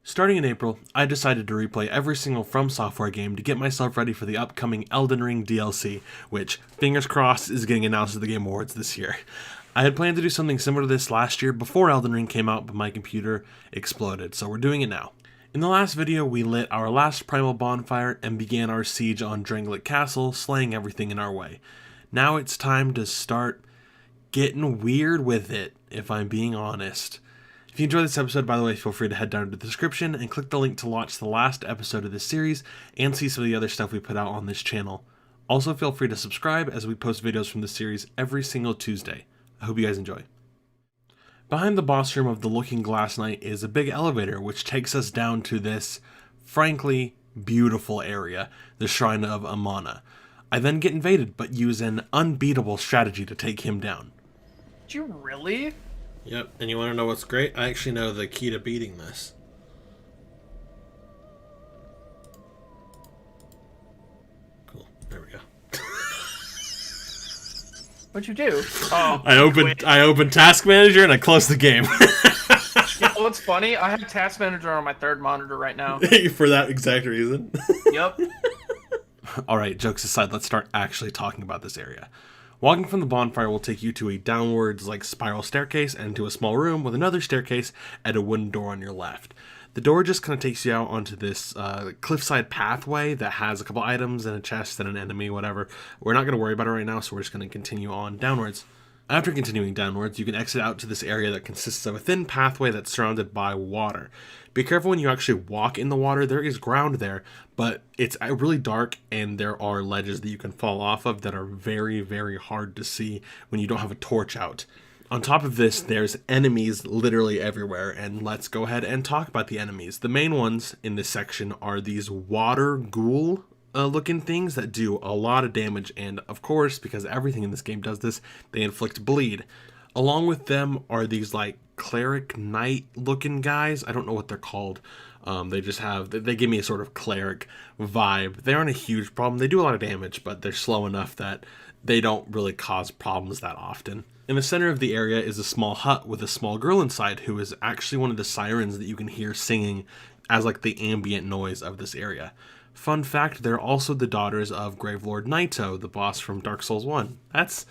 Starting in April, I decided to replay every single From Software game to get myself ready for the upcoming Elden Ring DLC, which, fingers crossed, is getting announced at the Game Awards this year. I had planned to do something similar to this last year before Elden Ring came out, but my computer exploded, so we're doing it now. In the last video, we lit our last primal bonfire and began our siege on Drangleic Castle, slaying everything in our way. Now it's time to start getting weird with it, if I'm being honest. If you enjoyed this episode, by the way, feel free to head down to the description and click the link to watch the last episode of this series and see some of the other stuff we put out on this channel. Also, feel free to subscribe as we post videos from this series every single Tuesday. I hope you guys enjoy. Behind the boss room of the Looking Glass Knight is a big elevator which takes us down to this, frankly, beautiful area, the Shrine of Amana. I then get invaded, but use an unbeatable strategy to take him down. Did you really? Yep, and you want to know what's great? I actually know the key to beating this. Cool, there we go. What'd you do? Oh, I opened Task Manager and I closed the game. You know what's funny? I have Task Manager on my third monitor right now. For that exact reason. Yep. Alright, jokes aside, let's start actually talking about this area. Walking from the bonfire will take you to a downwards spiral staircase and to a small room with another staircase and a wooden door on your left. The door just kind of takes you out onto this cliffside pathway that has a couple items and a chest and an enemy, whatever. We're not going to worry about it right now, so we're just going to continue on downwards. After continuing downwards, you can exit out to this area that consists of a thin pathway that's surrounded by water. Be careful when you actually walk in the water. There is ground there, but it's really dark and there are ledges that you can fall off of that are very, very hard to see when you don't have a torch out. On top of this, there's enemies literally everywhere, and let's go ahead and talk about the enemies. The main ones in this section are these water ghoul looking things that do a lot of damage, and of course, because everything in this game does this, they inflict bleed. Along with them are these cleric knight looking guys. I don't know what they're called. They give me a sort of cleric vibe. They aren't a huge problem. They do a lot of damage, but they're slow enough that they don't really cause problems that often. In the center of the area is a small hut with a small girl inside who is actually one of the sirens that you can hear singing as the ambient noise of this area. Fun fact, they're also the daughters of Gravelord Naito, the boss from Dark Souls 1. That's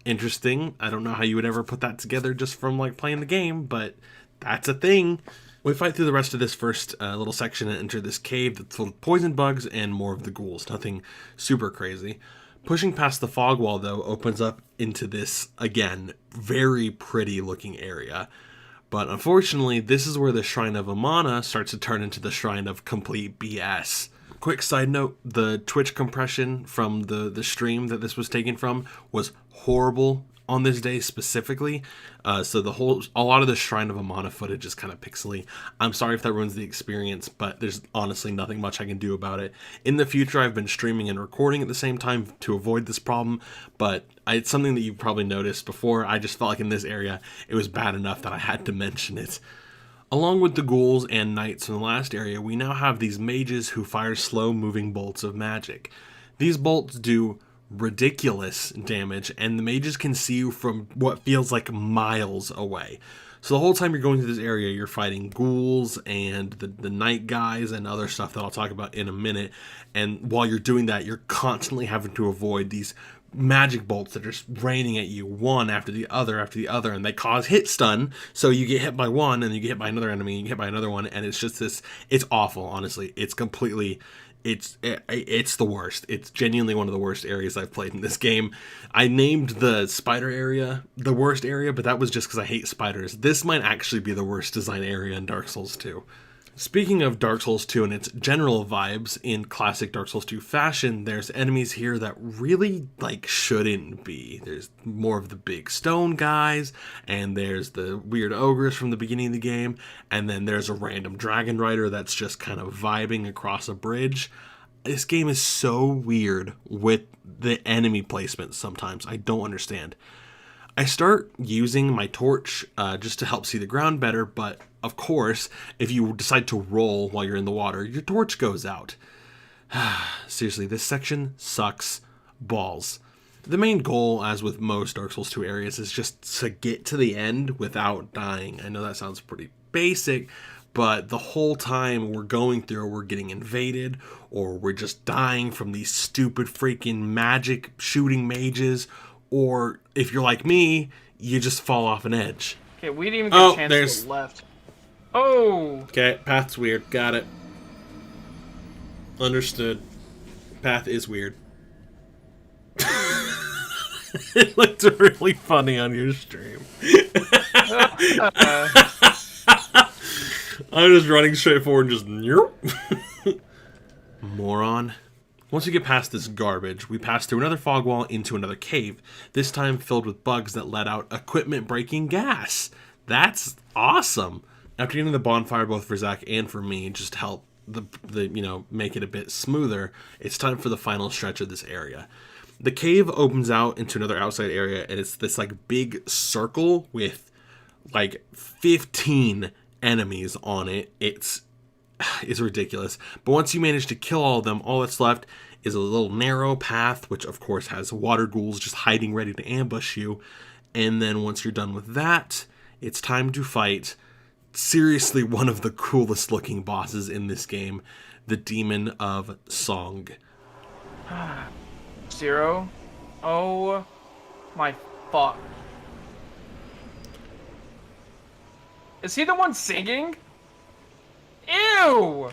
interesting. I don't know how you would ever put that together just from playing the game, but that's a thing. We fight through the rest of this first little section and enter this cave that's full of poison bugs and more of the ghouls. Nothing super crazy. Pushing past the fog wall, though, opens up into this, again, very pretty looking area. But unfortunately, this is where the Shrine of Amana starts to turn into the Shrine of complete BS. Quick side note, the Twitch compression from the stream that this was taken from was horrible on this day specifically. So a lot of the Shrine of Amana footage is kind of pixely. I'm sorry if that ruins the experience, but there's honestly nothing much I can do about it. In the future, I've been streaming and recording at the same time to avoid this problem, but it's something that you've probably noticed before. I just felt like in this area, it was bad enough that I had to mention it. Along with the ghouls and knights in the last area, we now have these mages who fire slow-moving bolts of magic. These bolts do ridiculous damage, and the mages can see you from what feels like miles away. So the whole time you're going through this area, you're fighting ghouls and the night guys and other stuff that I'll talk about in a minute. And while you're doing that, you're constantly having to avoid these magic bolts that are just raining at you one after the other, and they cause hit stun, so you get hit by one and you get hit by another enemy and you get hit by another one, and it's just it's awful. Honestly, it's the worst. It's genuinely one of the worst areas I've played in this game. I named the spider area the worst area, but that was just because I hate spiders. This might actually be the worst design area in Dark Souls 2. Speaking of Dark Souls 2 and its general vibes in classic Dark Souls 2 fashion, there's enemies here that really, shouldn't be. There's more of the big stone guys, and there's the weird ogres from the beginning of the game, and then there's a random dragon rider that's just kind of vibing across a bridge. This game is so weird with the enemy placement sometimes. I don't understand. I start using my torch just to help see the ground better, but of course, if you decide to roll while you're in the water, your torch goes out. Seriously, this section sucks balls. The main goal, as with most Dark Souls 2 areas, is just to get to the end without dying. I know that sounds pretty basic, But the whole time we're going through, we're getting invaded, or we're just dying from these stupid freaking magic shooting mages, or if you're like me, you just fall off an edge. Okay, we didn't even get a chance to go left. Oh! Okay, path's weird. Got it. Understood. Path is weird. It looked really funny on your stream. I'm just running straight forward and just... Moron. Once we get past this garbage, we pass through another fog wall into another cave, this time filled with bugs that let out equipment-breaking gas. That's awesome. After getting the bonfire both for Zach and for me, just to help make it a bit smoother, it's time for the final stretch of this area. The cave opens out into another outside area, and it's this like big circle with like 15 enemies on it. It's ridiculous. But once you manage to kill all of them, all that's left is a little narrow path, which of course has water ghouls just hiding ready to ambush you. And then once you're done with that, it's time to fight seriously one of the coolest looking bosses in this game, the Demon of Song. Zero? Oh my fuck. Is he the one singing? Ew!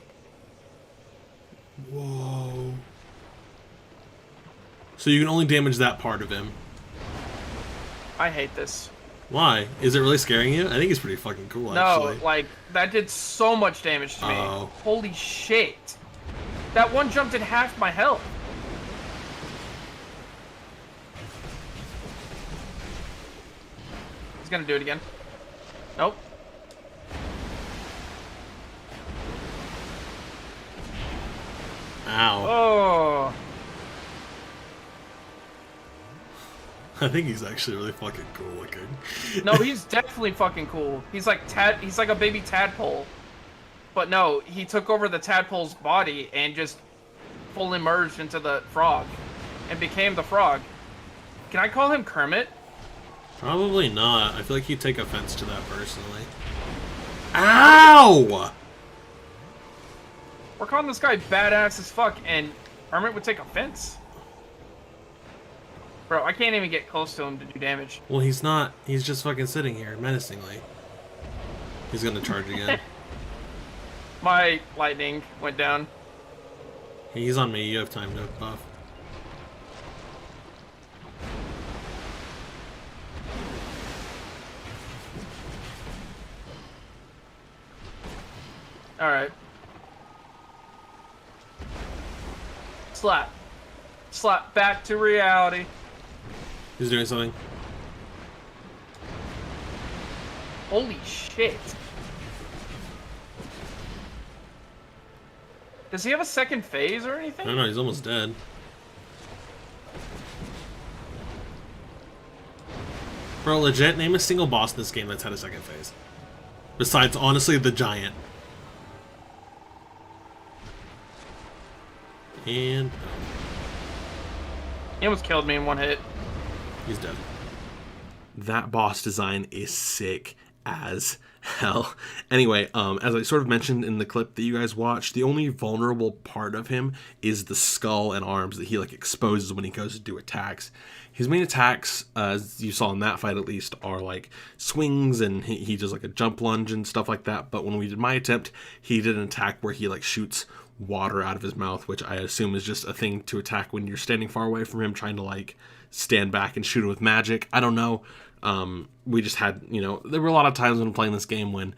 Whoa. So you can only damage that part of him. I hate this. Why? Is it really scaring you? I think it's pretty fucking cool, actually. No, like, that did so much damage to me. Oh. Holy shit. That one jumped in half my health. He's gonna do it again. Nope. Ow. Oh. I think he's actually really fucking cool looking. No, he's definitely fucking cool. He's like he's like a baby tadpole. But no, he took over the tadpole's body and just fully merged into the frog and became the frog. Can I call him Kermit? Probably not. I feel like he'd take offense to that personally. Ow! We're calling this guy badass as fuck, and Kermit would take offense? Bro, I can't even get close to him to do damage. Well, he's not. He's just fucking sitting here, menacingly. He's gonna charge again. My lightning went down. Hey, he's on me. You have time to buff. Alright. Slap. Slap back to reality. He's doing something. Holy shit. Does he have a second phase or anything? No, he's almost dead. Bro, legit, name a single boss in this game that's had a second phase. Besides, honestly, the giant. And... He almost killed me in one hit. he's dead. That boss design is sick as hell. Anyway, as I sort of mentioned in the clip that you guys watched, the only vulnerable part of him is the skull and arms that he like exposes when he goes to do attacks. His main attacks, as you saw in that fight at least, are like swings and he does like a jump lunge and stuff like that. But when we did my attempt, he did an attack where he like shoots water out of his mouth, which I assume is just a thing to attack when you're standing far away from him, trying to like stand back and shoot him with magic. I don't know. We just had, there were a lot of times when playing this game when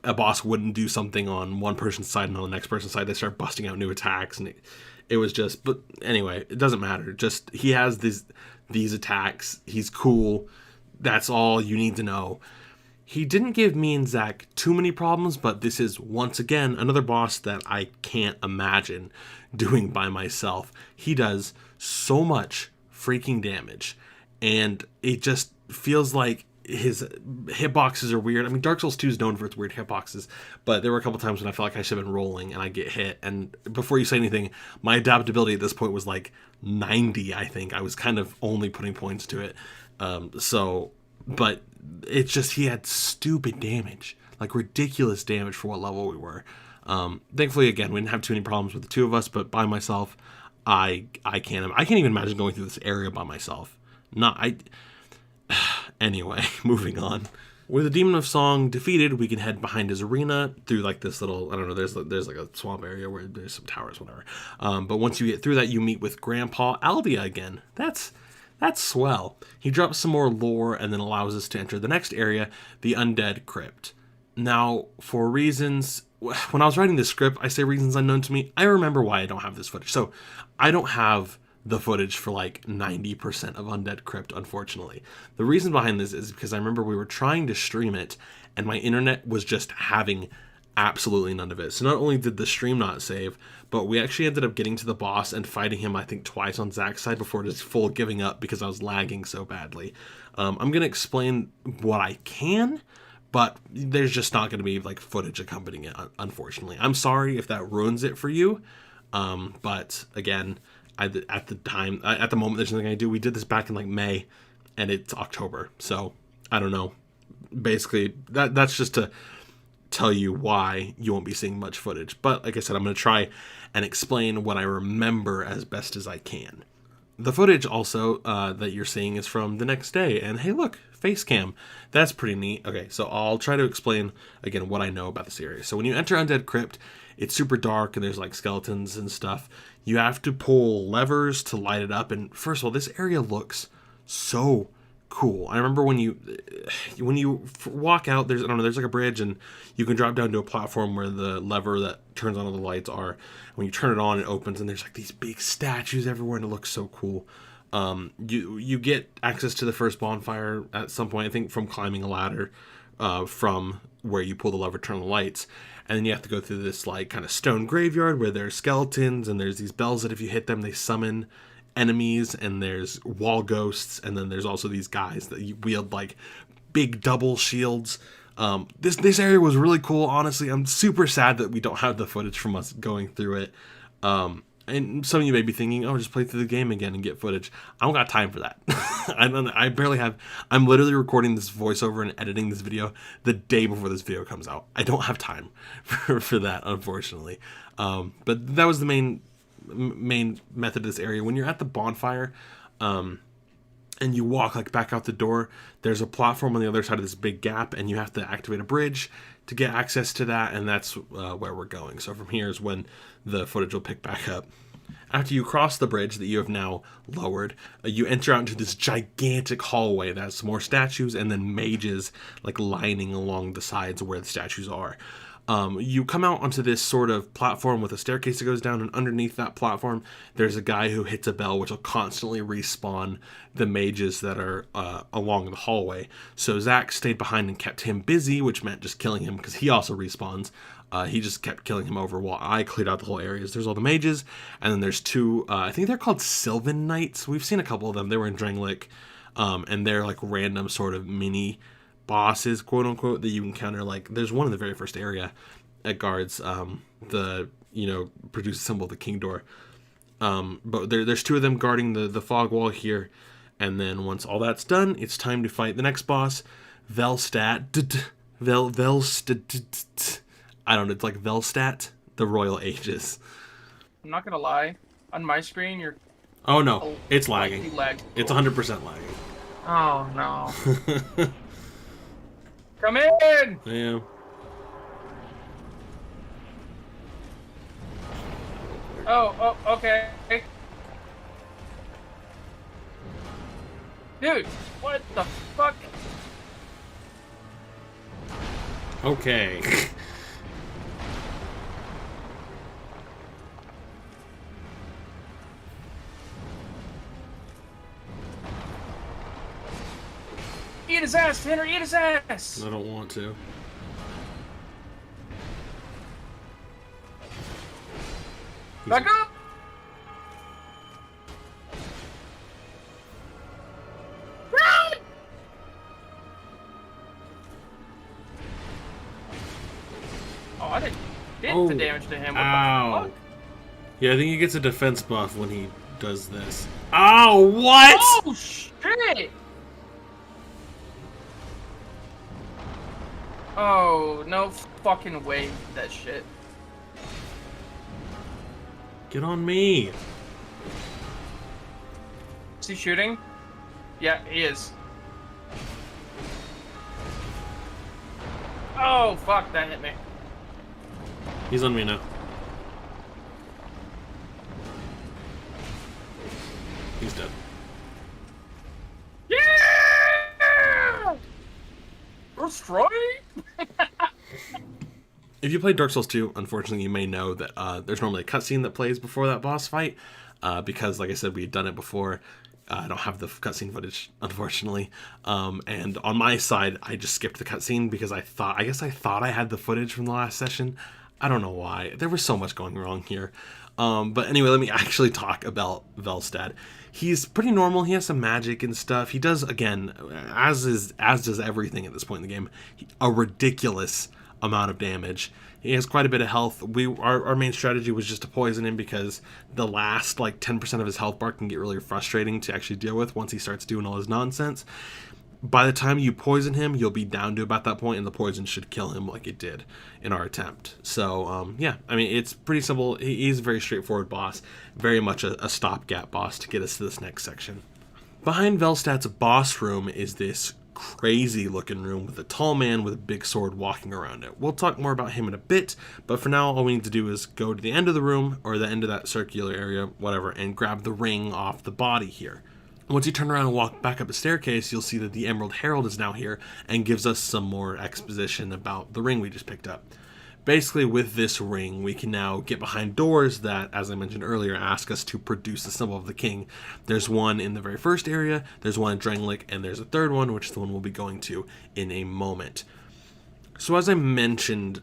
a boss wouldn't do something on one person's side and on the next person's side, they start busting out new attacks, and it was just, but anyway, it doesn't matter. Just, he has these attacks. He's cool. That's all you need to know. He didn't give me and Zach too many problems, but this is, once again, another boss that I can't imagine doing by myself. He does so much freaking damage, and it just feels like his hitboxes are weird. I mean, Dark Souls 2 is known for its weird hitboxes, but there were a couple times when I felt like I should have been rolling and I get hit. And before you say anything, my adaptability at this point was like 90, I think. I was kind of only putting points to it. But it's just, he had stupid damage. like ridiculous damage for what level we were. Thankfully, again, we didn't have too many problems with the two of us, but by myself, I can't even imagine going through this area by myself. Anyway, moving on. With the Demon of Song defeated, we can head behind his arena through like this little, I don't know, there's like a swamp area where there's some towers, whatever. But once you get through that, you meet with Grandpa Aldia again. That's swell. He drops some more lore and then allows us to enter the next area, the Undead Crypt. Now, for reasons, when I was writing this script, I say reasons unknown to me. I remember why I don't have this footage. So I don't have the footage for like 90% of Undead Crypt, unfortunately. The reason behind this is because I remember we were trying to stream it and my internet was just having absolutely none of it. So not only did the stream not save, but we actually ended up getting to the boss and fighting him, I think, twice on Zach's side before just full giving up because I was lagging so badly. I'm going to explain what I can, but there's just not going to be like footage accompanying it, unfortunately. I'm sorry if that ruins it for you, but again, at the moment, there's nothing I do. We did this back in like May, and it's October, so I don't know. Basically, that's just to tell you why you won't be seeing much footage. But like I said, I'm going to try and explain what I remember as best as I can. The footage also that you're seeing is from the next day, and hey, look, face cam. That's pretty neat. Okay, so I'll try to explain again what I know about this area. So when you enter Undead Crypt, it's super dark and there's like skeletons and stuff. You have to pull levers to light it up, and first of all, this area looks so cool. I remember when you walk out, there's like a bridge, and you can drop down to a platform where the lever that turns on all the lights are. When you turn it on, it opens, and there's like these big statues everywhere, and it looks so cool. You get access to the first bonfire at some point, I think, from climbing a ladder from where you pull the lever, turn the lights. And then you have to go through this like kind of stone graveyard where there's skeletons and there's these bells that if you hit them, they summon enemies, and there's wall ghosts, and then there's also these guys that you wield like big double shields. This area was really cool, honestly. I'm super sad that we don't have the footage from us going through it. And some of you may be thinking, oh, just play through the game again and get footage. I don't got time for that. I barely have. I'm literally recording this voiceover and editing this video the day before this video comes out. I don't have time for that, unfortunately. But that was the main method of this area. When you're at the bonfire, and you walk like back out the door, there's a platform on the other side of this big gap, and you have to activate a bridge to get access to that, and that's where we're going. So from here is when the footage will pick back up. After you cross the bridge that you have now lowered, you enter out into this gigantic hallway that has some more statues and then mages like lining along the sides where the statues are. You come out onto this sort of platform with a staircase that goes down, and underneath that platform, there's a guy who hits a bell, which will constantly respawn the mages that are along the hallway. So Zach stayed behind and kept him busy, which meant just killing him because he also respawns. He just kept killing him over while I cleared out the whole areas. There's all the mages, and then there's two, I think they're called Sylvan Knights. We've seen a couple of them. They were in Drangleic, and they're like random sort of mini bosses, quote unquote, that you encounter. Like there's one in the very first area at guards, the produce symbol, the king door. But there's two of them guarding the fog wall here, and then once all that's done, it's time to fight the next boss, Velstadt. Velstadt. I don't know. It's like Velstadt, the Royal Ages. I'm not gonna lie. On my screen, you're. Oh no, it's lagging. It's 100% lagging. Oh no. Come in! Yeah. Oh, okay. Dude, what the fuck? Okay. Eat his ass, Tanner! Eat his ass! I don't want to. Back up! Run! Oh, I did the damage to him. What Ow. the fuck? Yeah, I think he gets a defense buff when he does this. Oh, what? Oh, shit! Oh, no fucking way that shit. Get on me. Is he shooting? Yeah, he is. Oh, fuck, that hit me. He's on me now. He's dead. Yeah! First try? If you played Dark Souls 2, unfortunately, you may know that there's normally a cutscene that plays before that boss fight, because, like I said, we had done it before. I don't have the cutscene footage, unfortunately. And on my side, I just skipped the cutscene because I guess I thought I had the footage from the last session. I don't know why. There was so much going wrong here. But anyway, let me actually talk about Velstadt. He's pretty normal. He has some magic and stuff. He does, again, as does everything at this point in the game, a ridiculous amount of damage. He has quite a bit of health. Our main strategy was just to poison him because the last like 10% of his health bar can get really frustrating to actually deal with once he starts doing all his nonsense. By the time you poison him, you'll be down to about that point, and the poison should kill him like it did in our attempt. So, yeah, I mean, it's pretty simple. He's a very straightforward boss, very much a stopgap boss to get us to this next section. Behind Velstadt's boss room is this crazy looking room with a tall man with a big sword walking around it. We'll talk more about him in a bit, but for now all we need to do is go to the end of the room, or the end of that circular area, whatever, and grab the ring off the body here. Once you turn around and walk back up a staircase, you'll see that the Emerald Herald is now here and gives us some more exposition about the ring we just picked up. Basically, with this ring, we can now get behind doors that, as I mentioned earlier, ask us to produce the symbol of the king. There's one in the very first area, there's one in Drangleic, and there's a third one, which is the one we'll be going to in a moment. So as I've mentioned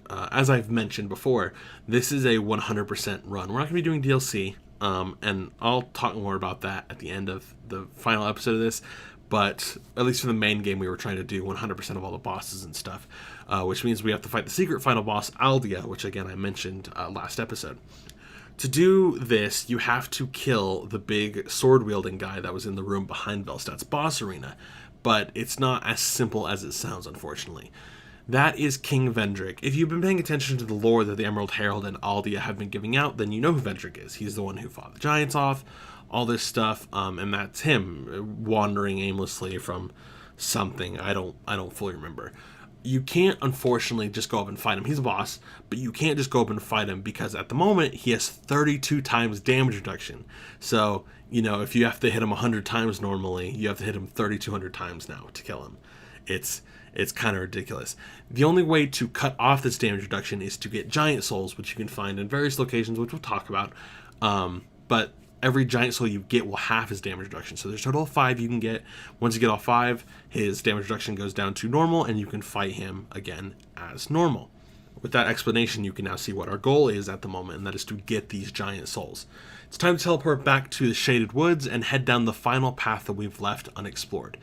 before, this is a 100% run. We're not going to be doing DLC, and I'll talk more about that at the end of the final episode of this. But at least for the main game, we were trying to do 100% of all the bosses and stuff, which means we have to fight the secret final boss, Aldia, which again I mentioned last episode. To do this, you have to kill the big sword-wielding guy that was in the room behind Velstadt's boss arena, but it's not as simple as it sounds, unfortunately. That is King Vendrick. If you've been paying attention to the lore that the Emerald Herald and Aldia have been giving out, then you know who Vendrick is. He's the one who fought the giants off, all this stuff, and that's him wandering aimlessly from something. I don't fully remember. You can't, unfortunately, just go up and fight him. He's a boss, but you can't just go up and fight him because at the moment he has 32 times damage reduction. So, if you have to hit him 100 times normally, you have to hit him 3,200 times now to kill him. It's kind of ridiculous. The only way to cut off this damage reduction is to get giant souls, which you can find in various locations, which we'll talk about. But every giant soul you get will half his damage reduction. So there's a total of 5 you can get. Once you get all 5, his damage reduction goes down to normal, and you can fight him again as normal. With that explanation, you can now see what our goal is at the moment, and that is to get these giant souls. It's time to teleport back to the Shaded Woods and head down the final path that we've left unexplored.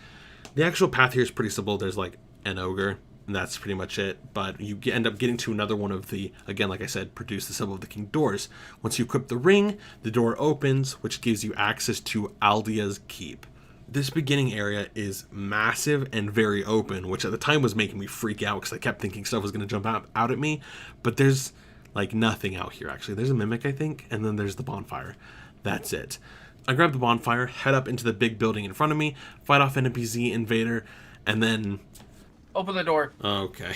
The actual path here is pretty simple. There's like an ogre, and that's pretty much it. But you end up getting to another one of the, again, like I said, produce the symbol of the king doors. Once you equip the ring, the door opens, which gives you access to Aldia's keep. This beginning area is massive and very open, which at the time was making me freak out because I kept thinking stuff was going to jump out at me. But there's like nothing out here, actually. There's a mimic, I think, and then there's the bonfire. That's it. I grab the bonfire, head up into the big building in front of me, fight off an NPC invader, and then... Open the door. Okay.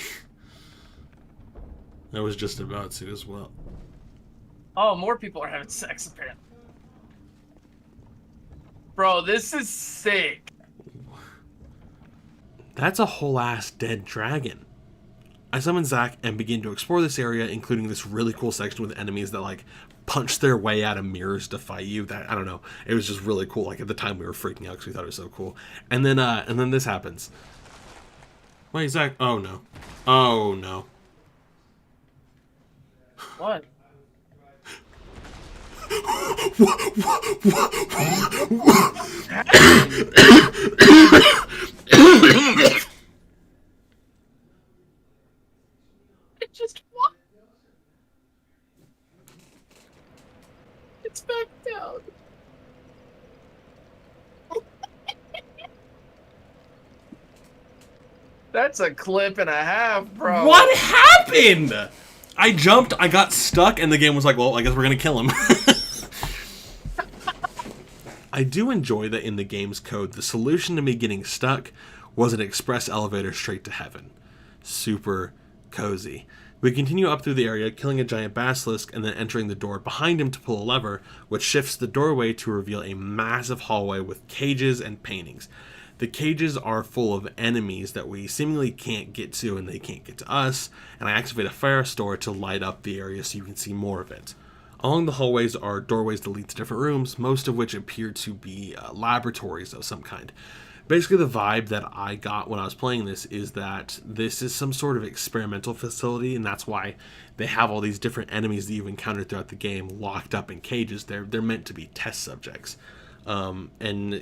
I was just about to as well. Oh, more people are having sex, apparently. Bro, this is sick. That's a whole ass dead dragon. I summon Zack and begin to explore this area, including this really cool section with enemies that like punch their way out of mirrors to fight you. That, I don't know, it was just really cool. Like at the time we were freaking out because we thought it was so cool. And then this happens. Wait, Zack. Oh no. Oh no. What? It just what? It's back down. That's a clip and a half, bro. What happened? I jumped, I got stuck, and the game was like, well, I guess we're gonna kill him. I do enjoy that in the game's code, the solution to me getting stuck was an express elevator straight to heaven. Super cozy. We continue up through the area, killing a giant basilisk, and then entering the door behind him to pull a lever, which shifts the doorway to reveal a massive hallway with cages and paintings. The cages are full of enemies that we seemingly can't get to, and they can't get to us, and I activate a fire store to light up the area so you can see more of it. Along the hallways are doorways that lead to different rooms, most of which appear to be laboratories of some kind. Basically, the vibe that I got when I was playing this is that this is some sort of experimental facility, and that's why they have all these different enemies that you've encountered throughout the game locked up in cages. They're meant to be test subjects. And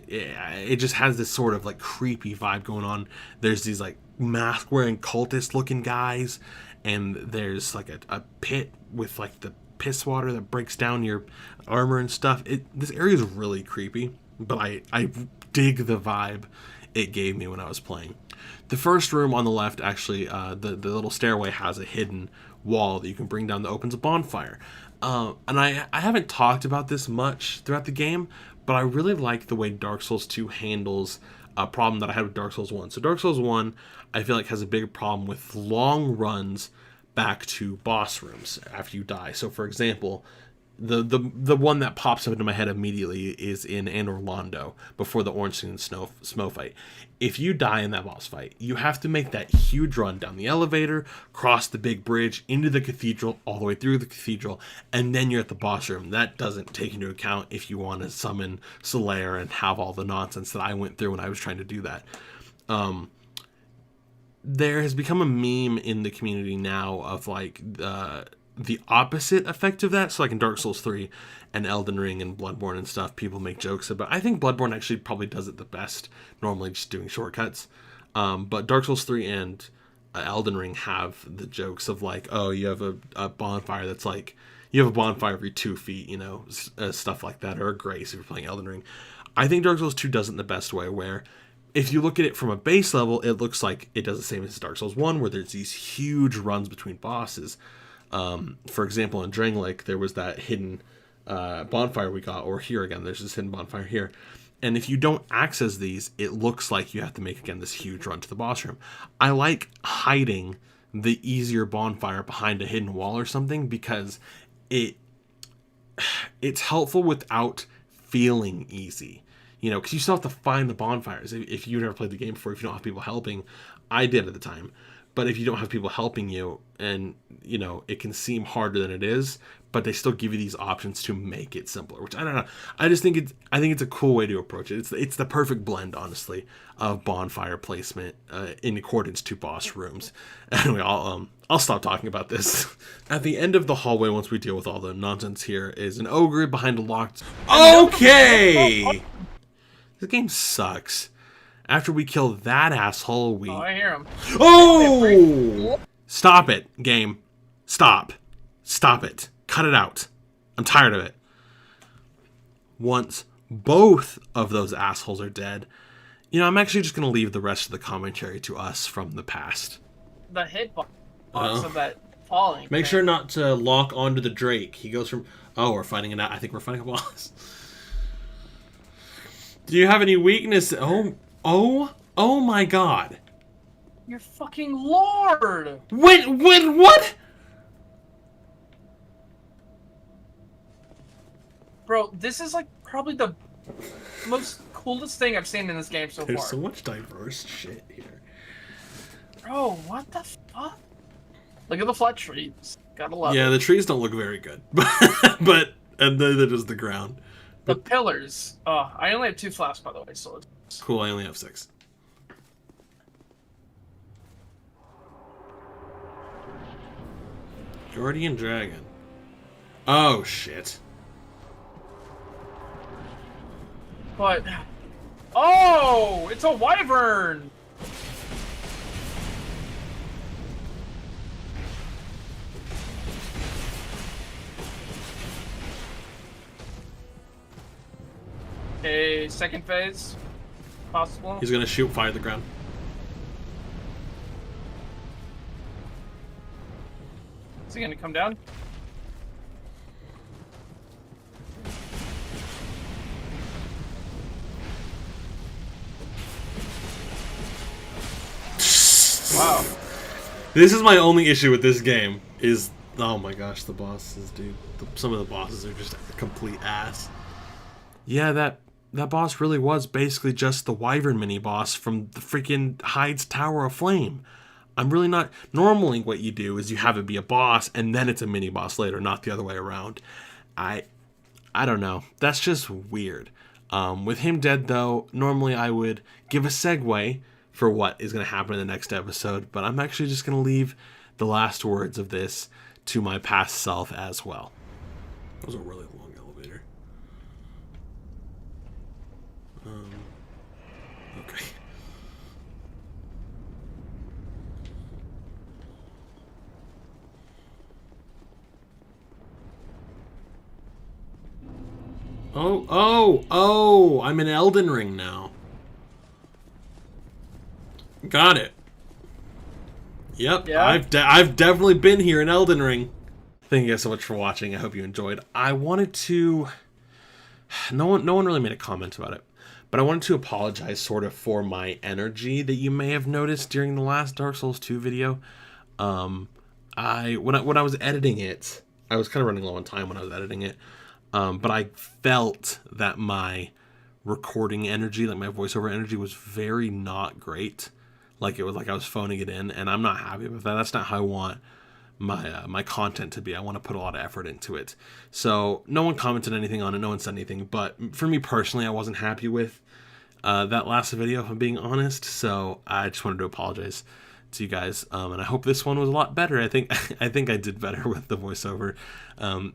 it just has this sort of like creepy vibe going on. There's these like mask-wearing cultist-looking guys, and there's like a pit with like the piss water that breaks down your armor and stuff. This area is really creepy, but I dig the vibe it gave me when I was playing. The first room on the left, actually, the little stairway has a hidden wall that you can bring down that opens a bonfire. And I haven't talked about this much throughout the game, but I really like the way Dark Souls 2 handles a problem that I had with Dark Souls 1. So Dark Souls 1, I feel like, has a big problem with long runs back to boss rooms after you die. So, for example, the one that pops up into my head immediately is in Anor Londo before the Orange Skin and Snow fight. If you die in that boss fight, you have to make that huge run down the elevator, cross the big bridge, into the cathedral, all the way through the cathedral, and then you're at the boss room. That doesn't take into account if you want to summon Solaire and have all the nonsense that I went through when I was trying to do that. There has become a meme in the community now of like the opposite effect of that. So like in Dark Souls 3 and Elden Ring and Bloodborne and stuff, people make jokes about. I think Bloodborne actually probably does it the best, normally just doing shortcuts. But Dark Souls 3 and Elden Ring have the jokes of like, oh, you have a bonfire that's like, you have a bonfire every 2 feet, you know, stuff like that, or a grace if you're playing Elden Ring. I think Dark Souls 2 does it in the best way, where if you look at it from a base level, it looks like it does the same as Dark Souls 1, where there's these huge runs between bosses. For example, in Drangleic, there was that hidden bonfire we got, or here again, there's this hidden bonfire here. And if you don't access these, it looks like you have to make, again, this huge run to the boss room. I like hiding the easier bonfire behind a hidden wall or something, because it's helpful without feeling easy. You know, because you still have to find the bonfires. If you've never played the game before, if you don't have people helping, I did at the time. But if you don't have people helping you, and, you know, it can seem harder than it is, but they still give you these options to make it simpler, which I don't know. I just think it's a cool way to approach it. It's the perfect blend, honestly, of bonfire placement in accordance to boss rooms. Anyway, I'll stop talking about this. At the end of the hallway, once we deal with all the nonsense here, is an ogre behind a locked... Okay! This game sucks. After we kill that asshole, we... Oh, I hear him. Oh! Stop it, game. Stop. Stop it. Cut it out. I'm tired of it. Once both of those assholes are dead, you know, I'm actually just going to leave the rest of the commentary to us from the past. The hitbox of that falling. Make sure not to lock onto the Drake. He goes from... Oh, we're fighting it out. I think we're fighting a boss. Do you have any weakness? Oh my god. You're fucking Lord! What? Bro, this is like probably the most coolest thing I've seen in this game so far. There's so much diverse shit here. Bro, what the fuck? Look at the flat trees. Gotta love it. Yeah, the trees don't look very good. but and neither does the ground. The pillars. Oh, I only have 2 flasks, by the way, so it's... Cool, I only have 6. Guardian Dragon. Oh, shit. But... Oh! It's a wyvern! Okay, second phase. Possible. He's gonna shoot fire at the ground. Is he gonna come down? Wow. This is my only issue with this game. Is oh my gosh, the bosses, dude. Some of the bosses are just a complete ass. Yeah, that boss really was basically just the Wyvern mini boss from the freaking Hyde's Tower of Flame. I'm really not. Normally, what you do is you have it be a boss and then it's a mini boss later, not the other way around. I don't know. That's just weird. With him dead, though, normally I would give a segue for what is going to happen in the next episode, but I'm actually just going to leave the last words of this to my past self as well. That was a really long elevator. Okay. Oh, I'm in Elden Ring now. Got it. Yep, Yeah. I've definitely been here in Elden Ring. Thank you guys so much for watching. I hope you enjoyed. I wanted to... No one really made a comment about it, but I wanted to apologize sort of for my energy that you may have noticed during the last Dark Souls 2 video. When I was editing it, I was kind of running low on time when I was editing it, but I felt that my recording energy, like my voiceover energy, was very not great. Like it was like I was phoning it in, and I'm not happy with that. That's not how I want my content to be. I want to put a lot of effort into it. So no one commented anything on it. No one said anything. But for me personally, I wasn't happy with that last video, if I'm being honest. So I just wanted to apologize to you guys, and I hope this one was a lot better. I think I did better with the voiceover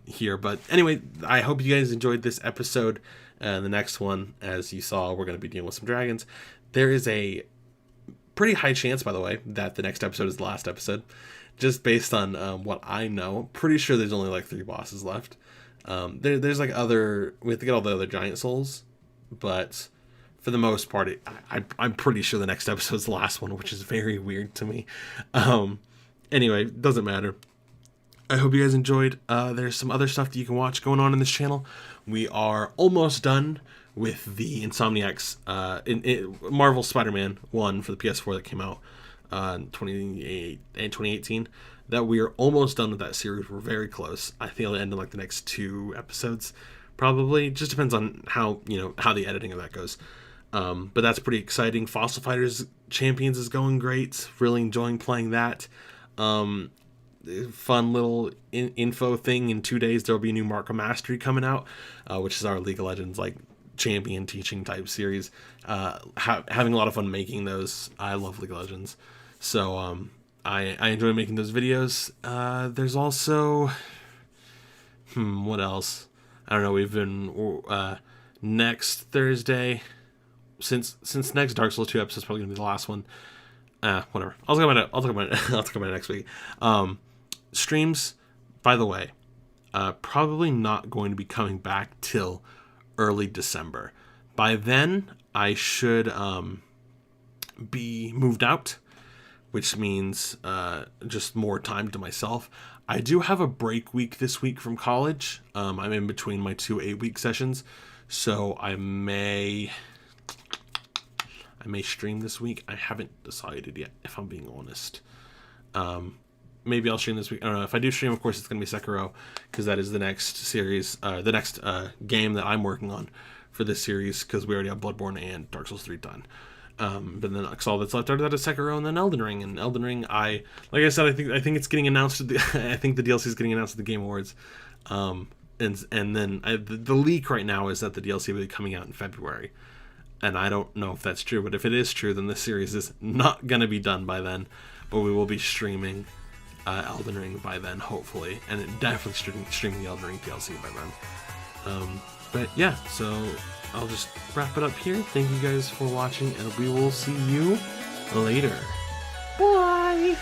here. But anyway, I hope you guys enjoyed this episode. The next one, as you saw, we're going to be dealing with some dragons. There is a pretty high chance, by the way, that the next episode is the last episode, just based on what I know. Pretty sure there's only like 3 bosses left. There's like we have to get all the other giant souls, but for the most part, I'm pretty sure the next episode is the last one, which is very weird to me. Anyway, doesn't matter. I hope you guys enjoyed. There's some other stuff that you can watch going on in this channel. We are almost done with the Insomniac's Marvel Spider-Man 1 for the PS4 that came out in 2018. That we are almost done with that series. We're very close. I think it'll end in like the next 2 episodes, probably. Just depends on how the editing of that goes. But that's pretty exciting. Fossil Fighters Champions is going great. Really enjoying playing that. Fun little info thing. In 2 days, there will be a new Mark of Mastery coming out, which is our League of Legends like champion teaching type series. Having a lot of fun making those. I love League of Legends, so I enjoy making those videos. There's also what else? I don't know. We've been next Thursday, since next Dark Souls 2 episode is probably gonna be the last one. Whatever. I'll talk about it next week. Streams, by the way, probably not going to be coming back till early December. By then, I should be moved out, which means just more time to myself. I do have a break week this week from college. I'm in between my 2 8-week sessions, so I may stream this week. I haven't decided yet, if I'm being honest. Maybe I'll stream this week. I don't know. If I do stream, of course, it's going to be Sekiro, because that is the next series, the next game that I'm working on for this series, because we already have Bloodborne and Dark Souls 3 done. But then all that's left after that is Sekiro and then Elden Ring. And Elden Ring, like I said, I think it's getting announced. I think the DLC is getting announced at the Game Awards. And then the leak right now is that the DLC will be coming out in February. And I don't know if that's true, but if it is true, then this series is not going to be done by then. But we will be streaming Elden Ring by then, hopefully, and definitely streaming the Elden Ring DLC by then. But yeah, so I'll just wrap it up here. Thank you guys for watching, and we will see you later. Bye!